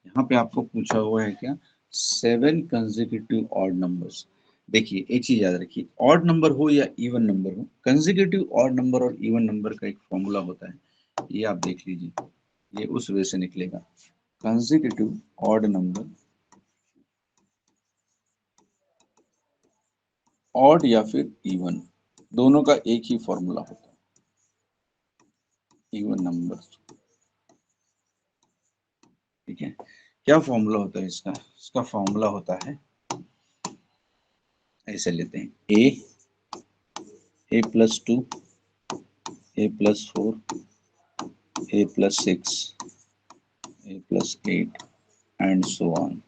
यहाँ पे आपको पूछा हुआ है क्या, 7 कंसेक्यूटिव ऑड नंबर्स। देखिए एक चीज याद रखिए, ऑड नंबर हो या इवन नंबर हो, कंसेक्यूटिव ऑड नंबर और इवन नंबर का एक फॉर्मूला होता है, ये आप देख लीजिए, ये उस वे से निकलेगा। कंसेक्यूटिव ऑड नंबर, ऑड या फिर इवन, दोनों का एक ही फॉर्मूला होता है, इवन नंबर। ठीक है, क्या फॉर्मूला होता है इसका, इसका फॉर्मूला होता है, ऐसे लेते हैं a+2, a+4, a+6, a+8 and so on.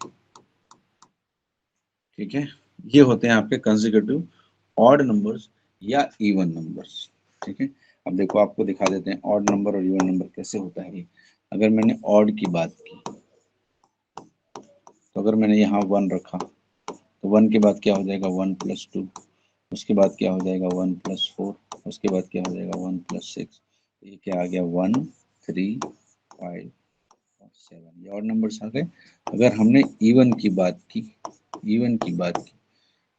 ठीक है, ये होते हैं आपके कंसेक्यूटिव ऑड नंबर्स या इवन नंबर्स। ठीक है, अब देखो आपको दिखा देते हैं ऑड नंबर और इवन नंबर कैसे होता है ये। अगर मैंने ऑड की बात की, तो अगर मैंने यहाँ 1 रखा, तो 1 के बाद क्या हो जाएगा 1+2, उसके बाद क्या हो जाएगा 1+4, उसके बाद क्या हो जाएगा 1+6, ये क्या आ गया 1, 3, 5 और 7, ये ऑड नंबर्स आ गए। अगर हमने इवन की बात की, इवन की बात की,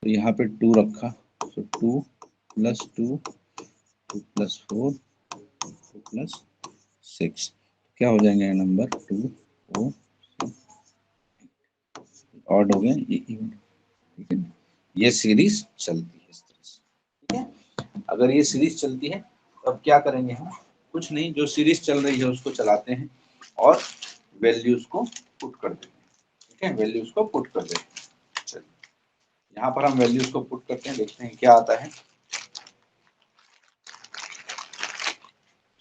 तो यहाँ पे 2 रखा, तो 2+2, 2+4, 2+6, क्या हो जाएंगे नंबर 2 4 ऑड हो गया, ये इवन। ठीक है, ये सीरीज चलती है इस तरह से। ठीक है, अगर ये सीरीज चलती है तो अब क्या करेंगे हम, कुछ नहीं, जो सीरीज चल रही है उसको चलाते हैं और वैल्यूज को पुट कर देते हैं। ठीक है, वैल्यूज को पुट कर देते हैं। चलिए यहाँ पर हम वैल्यूज को पुट करते हैं, देखते हैं क्या आता है।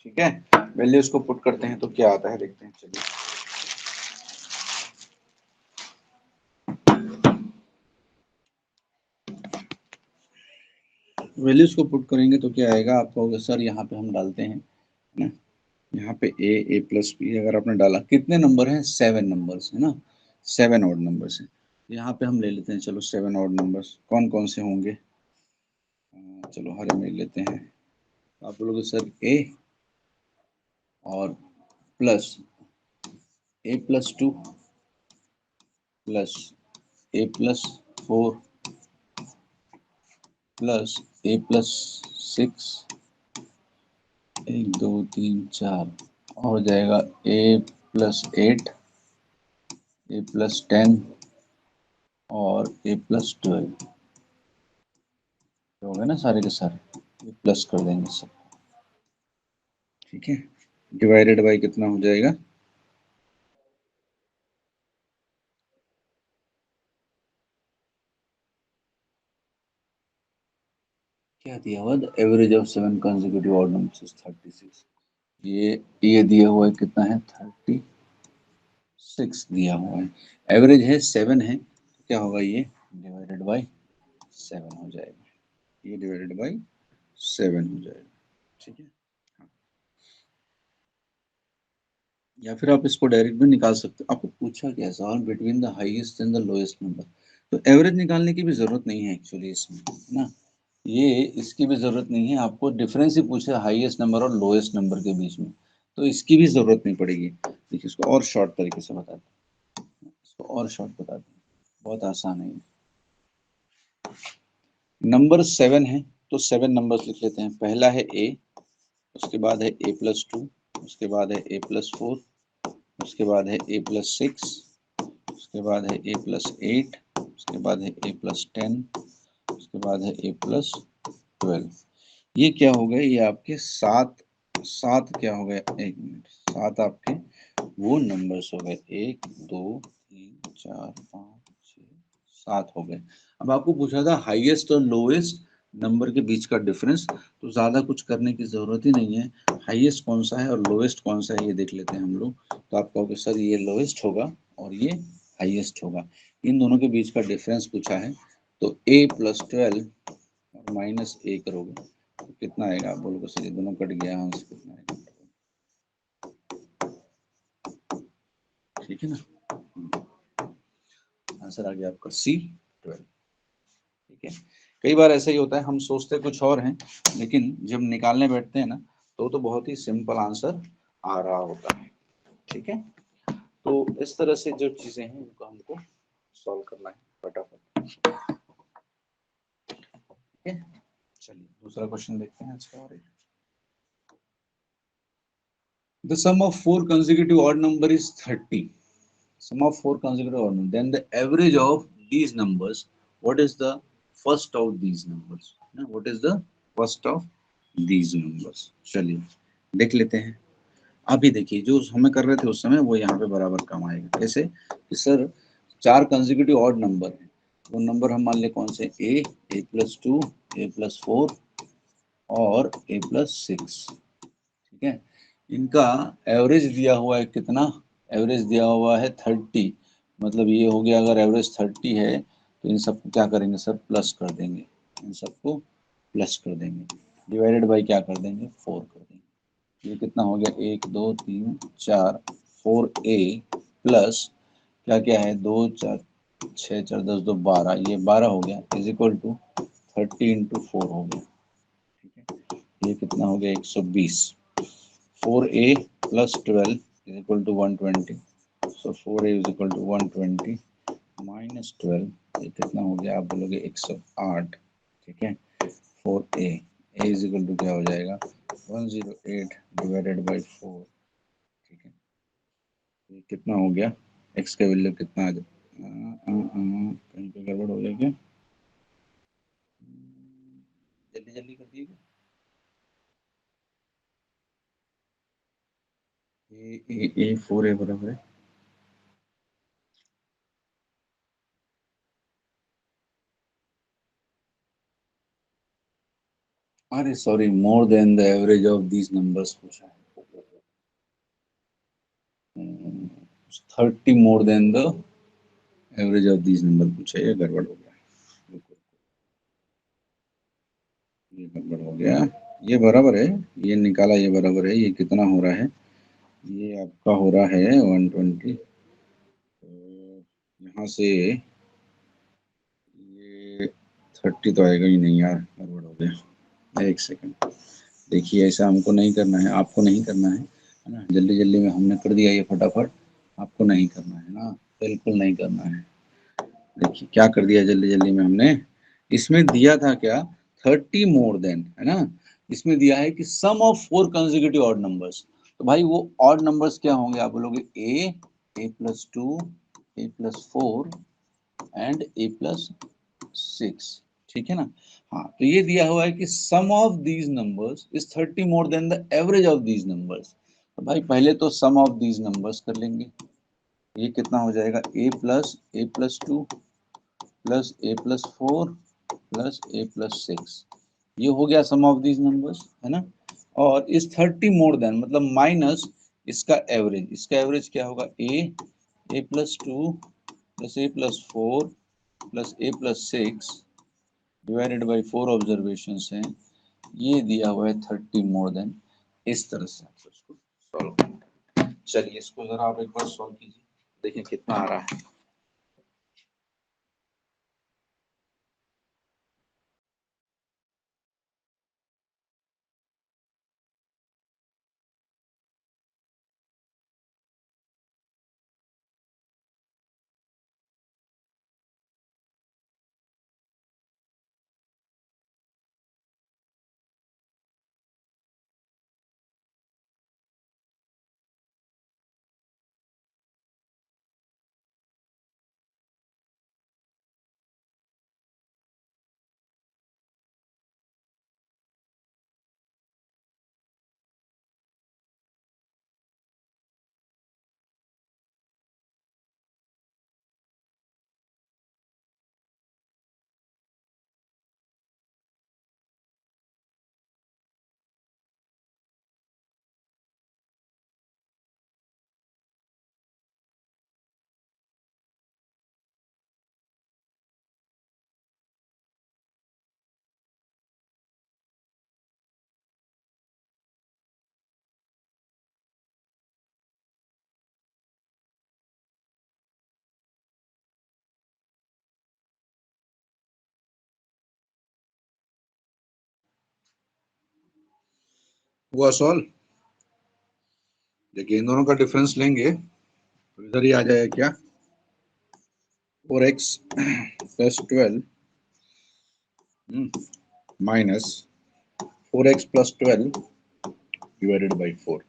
ठीक है, वैल्यूज को पुट करते हैं तो क्या आता है देखते हैं। चलिए वैल्यूज को पुट करेंगे तो क्या आएगा, आपको होगा सर यहाँ पे हम डालते हैं ना, यहाँ पे ए प्लस बी अगर आपने डाला, कितने नंबर हैं, 7 नंबर्स है ना, 7 ऑड नंबर्स हैं। यहाँ पे हम ले लेते हैं, चलो 7 ऑड नंबर्स कौन कौन से होंगे, चलो हर में लेते हैं। आप बोलोगे सर ए और plus A+2 plus A+4 plus A+6, 1 2 3 4 हो जाएगा A+8, A+10 और A+12 हो गए ना सारे के सारे, ये प्लस कर देंगे सब। ठीक है, डिवाइडेड बाई कितना हो जाएगा, क्या दिया हुआ, the average of 7 consecutive odd numbers is 36। ये दिया हुआ है कितना है, 36 दिया हुआ है, एवरेज है 7 है, तो क्या होगा ये डिवाइडेड बाई 7 हो जाएगा, ये डिवाइडेड बाई 7 हो जाएगा। ठीक है, या फिर आप इसको डायरेक्ट भी निकाल सकते हो। आपको पूछा क्या, solve between the highest and the lowest number, तो एवरेज निकालने की भी जरूरत नहीं है एक्चुअली इसमें, है ना, ये इसकी भी जरूरत नहीं है, आपको डिफरेंस ही पूछा हाईएस्ट नंबर और लोएस्ट नंबर के बीच में, तो इसकी भी जरूरत नहीं पड़ेगी। देखिए इसको और शॉर्ट तरीके से बताते हैं, इसको और शॉर्ट बताते हैं, बहुत आसान है। नंबर 7 है तो 7 नंबर्स लिख लेते हैं, पहला है ए, उसके बाद है A+2, उसके बाद है A+4, उसके बाद है A+6, उसके बाद है A+8, उसके बाद है A+10, उसके बाद है A+12। ये क्या हो गए, ये आपके सात, सात क्या हो गए, एक मिनट, सात आपके वो नंबर्स हो गए, 1 2 3 4 5 6 7 हो गए। अब आपको पूछा था हाईएस्ट और लोएस्ट नंबर के बीच का डिफरेंस, तो ज्यादा कुछ करने की जरूरत ही नहीं है, हाईएस्ट कौन सा है और लोएस्ट कौन सा है ये देख लेते हैं हम लोग। तो आप कहोगे सर ये लोएस्ट होगा और ये हाईएस्ट होगा, इन दोनों के बीच का डिफरेंस पूछा है, तो A+12 और -A करोगे तो कितना आएगा, आप बोलोगे सर ये दोनों कट गया, आंसर कितना आएगा, ठीक है ना, आंसर आ गया आपका C12। ठीक है, कई बार ऐसा ही होता है, हम सोचते कुछ और हैं लेकिन जब निकालने बैठते हैं ना तो बहुत ही सिंपल आंसर आ रहा होता है। ठीक है, तो इस तरह से जो चीजें हैं उनको हमको सॉल्व करना है फटाफट। ठीक है, चलिए दूसरा क्वेश्चन देखते हैं आज का। और the sum of four consecutive odd number is 30, sum of four consecutive odd number, then the average of these numbers, what is the first of these numbers, what is the first of these numbers। चलिए देख लेते हैं। अभी देखिए जो हमें कर रहे थे उस समय वो यहाँ पे बराबर काम आएगा, कैसे कि सर 4 कंसेक्यूटिव ऑड नंबर है, वो नंबर हम मान ले कौन से, A+2, A+4 और A+6। ठीक है, इनका एवरेज दिया हुआ है कितना, एवरेज दिया हुआ है 30, मतलब ये हो गया, अगर एवरेज 30 है तो इन सबको क्या करेंगे सर, प्लस कर देंगे, इन सबको प्लस कर देंगे, डिवाइडेड बाई क्या कर देंगे, 4 कर देंगे। ये कितना हो गया, 1 2 3 4, 4A प्लस क्या क्या है, 2 4 6 4 10 2 12, ये 12 हो गया, इज इक्वल टू 30 × 4 हो गया। ठीक है, ये कितना हो गया, 120। 4A plus 12 is equal to 120, so 4A is equal to 120 minus 12, ये कितना हो गया, आप बोलोगे 108। ठीक है, 4A A is equal to क्या हो जाएगा, 108 डिवाइडेड बाई 4। ठीक है, ये कितना हो गया, x का वैल्यू कितना आ जाए, कहीं पे गड़बड़ हो जाएगा, जल्दी जल्दी कर दिएगा, ए 4A बराबर है, अरे sorry, more than the average of these numbers पूछा है। 30 more than the average of these number पूछा है, ये गड़बड़ हो गया। ये गड़बड़ हो गया, ये बराबर है, ये निकाला, ये बराबर है, ये कितना हो रहा है, ये आपका हो रहा है 120। तो यहाँ से ये 30 तो आएगा ही नहीं यार, गड़बड़ हो गया। एक सेकंड, देखिए ऐसा हमको नहीं करना है, आपको नहीं करना है ना, जल्दी जल्दी में हमने कर दिया ये फटाफट, आपको नहीं करना है ना, बिल्कुल नहीं करना है। देखिए क्या कर दिया जल्दी जल्दी में हमने, इसमें दिया था क्या, 30 मोर देन, है ना, इसमें दिया है कि sum of 4 consecutive odd numbers. तो भाई वो ऑड नंबर्स क्या होंगे, आप बोलोगे A plus 2, A plus 4 and A plus 6, ठीक है ना। हाँ, तो ये दिया हुआ है कि sum of these numbers is 30 more than the average of these numbers. तो भाई पहले तो सम ऑफ दीज नंबर्स कर लेंगे, ये कितना हो जाएगा, ए plus 2 plus A plus 4 plus A plus 6, ये हो गया सम ऑफ दीज नंबर्स, है ना। और इस 30 मोर देन मतलब माइनस इसका एवरेज, इसका एवरेज क्या होगा, A plus 2 plus A plus 4 plus A plus 6 divided by 4 observation है, ये दिया हुआ है 30 मोर देन। इस तरह से आपको इसको सॉल्व करना है। चलिए इसको जरा आप एक बार सॉल्व कीजिए, देखिए कितना आ रहा है। हुआ सॉल्व। देखिए इन दोनों का डिफरेंस लेंगे तो इधर ही आ जाएगा क्या, 4x plus 12 minus 4x plus 12 divided by 4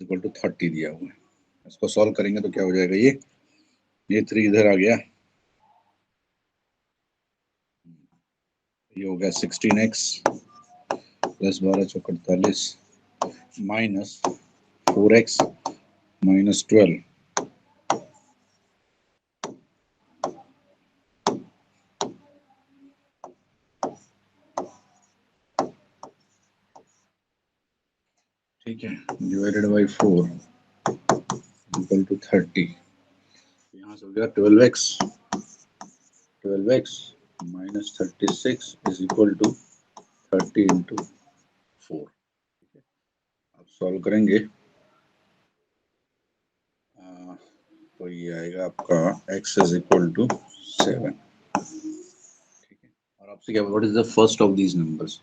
equal to 30 दिया हुआ है। इसको सॉल्व करेंगे तो क्या हो जाएगा, ये 3 इधर आ गया, ये हो गया 16x प्लस 12 चौक 48 माइनस 4x माइनस 12, ठीक है, डिवाइडेड बाई 4 इक्वल टू 30। यहाँ से हो गया 12x minus 36 is equal to 30 into 4। अब सॉल्व करेंगे तो ये आएगा आपका x इज इक्वल टू 7, ठीक है। और आपसे क्या, what is the first of these numbers,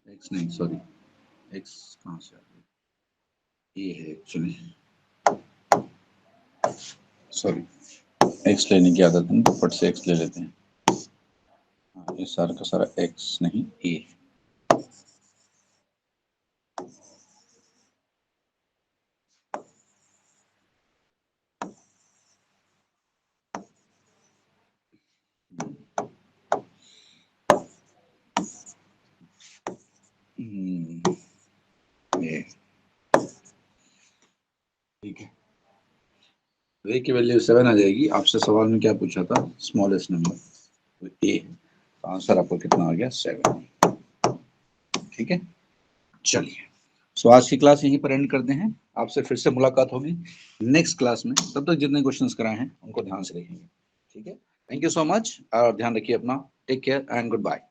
x नहीं सॉरी, x कहाँ से आ गया, ये है एक्चुअली, सॉरी x लेने की आदत है तो फट से x ले लेते हैं। हाँ, ये सारा का सारा x नहीं a, ये ठीक है। a की वैल्यू 7 आ जाएगी। आपसे सवाल में क्या पूछा था, स्मॉलेस्ट नंबर, तो ए, तो आंसर आपको कितना आ गया 7। ठीक है, चलिए सो आज की क्लास यहीं पर एंड करते हैं। आपसे फिर से मुलाकात होगी नेक्स्ट क्लास में। तब तक जितने क्वेश्चंस कराए हैं उनको ध्यान से लिखेंगे। ठीक है, थैंक यू सो मच और ध्यान रखिए अपना। Take care and good bye.